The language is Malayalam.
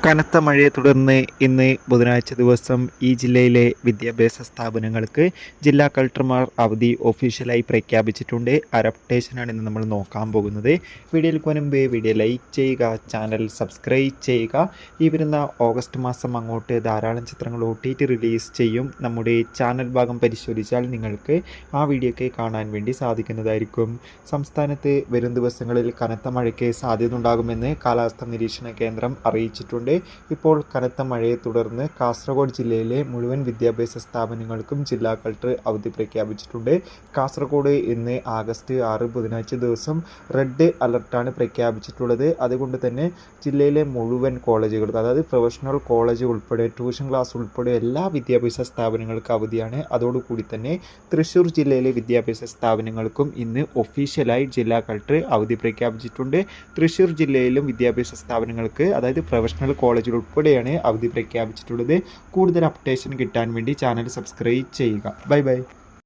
കനത്ത മഴയെ തുടർന്ന് ഇന്ന് ബുധനാഴ്ച ദിവസം ഈ ജില്ലയിലെ വിദ്യാഭ്യാസ സ്ഥാപനങ്ങൾക്ക് ജില്ലാ കളക്ടർമാർ അവധി ഒഫീഷ്യലായി പ്രഖ്യാപിച്ചിട്ടുണ്ട്. ആ അപ്ഡേഷനാണ് ഇന്ന് നമ്മൾ നോക്കാൻ പോകുന്നത്. വീഡിയോയിൽ മുൻപ് വീഡിയോ ലൈക്ക് ചെയ്യുക, ചാനൽ സബ്സ്ക്രൈബ് ചെയ്യുക. ഈ വരുന്ന ഓഗസ്റ്റ് മാസം അങ്ങോട്ട് ധാരാളം ചിത്രങ്ങൾ OTT റിലീസ് ചെയ്യും. നമ്മുടെ ചാനൽ ഭാഗം പരിശോധിച്ചാൽ നിങ്ങൾക്ക് ആ വീഡിയോയ്ക്ക് കാണാൻ വേണ്ടി സാധിക്കുന്നതായിരിക്കും. സംസ്ഥാനത്ത് വരും ദിവസങ്ങളിൽ കനത്ത മഴയ്ക്ക് സാധ്യത ഉണ്ടാകുമെന്ന് കാലാവസ്ഥാ നിരീക്ഷണ കേന്ദ്രം അറിയിച്ചിട്ടുണ്ട്. ഇപ്പോൾ കനത്ത മഴയെ തുടർന്ന് കാസർഗോഡ് ജില്ലയിലെ മുഴുവൻ വിദ്യാഭ്യാസ സ്ഥാപനങ്ങൾക്കും ജില്ലാ കളക്ടർ അവധി പ്രഖ്യാപിച്ചിട്ടുണ്ട്. കാസർഗോഡ് ഇന്ന് ആഗസ്റ്റ് 6 ബുധനാഴ്ച ദിവസം റെഡ് അലർട്ടാണ് പ്രഖ്യാപിച്ചിട്ടുള്ളത്. അതുകൊണ്ട് തന്നെ ജില്ലയിലെ മുഴുവൻ കോളേജുകൾ, അതായത് പ്രൊഫഷണൽ കോളേജ് ഉൾപ്പെടെ ട്യൂഷൻ ക്ലാസ് ഉൾപ്പെടെ എല്ലാ വിദ്യാഭ്യാസ സ്ഥാപനങ്ങൾക്കും അവധിയാണ്. അതോടുകൂടി തന്നെ തൃശ്ശൂർ ജില്ലയിലെ വിദ്യാഭ്യാസ സ്ഥാപനങ്ങൾക്കും ഇന്ന് ഒഫീഷ്യലായി ജില്ലാ കളക്ടർ അവധി പ്രഖ്യാപിച്ചിട്ടുണ്ട്. തൃശ്ശൂർ ജില്ലയിലും വിദ്യാഭ്യാസ സ്ഥാപനങ്ങൾക്ക്, അതായത് പ്രൊഫഷണൽ കോളേജുകൾ ഉൾപ്പെടെയാണ് അവധി പ്രഖ്യാപിച്ചിട്ടുള്ളത്. കൂടുതൽ അപ്ഡേഷൻ കിട്ടാൻ വേണ്ടി ചാനൽ സബ്സ്ക്രൈബ് ചെയ്യുക. ബൈ.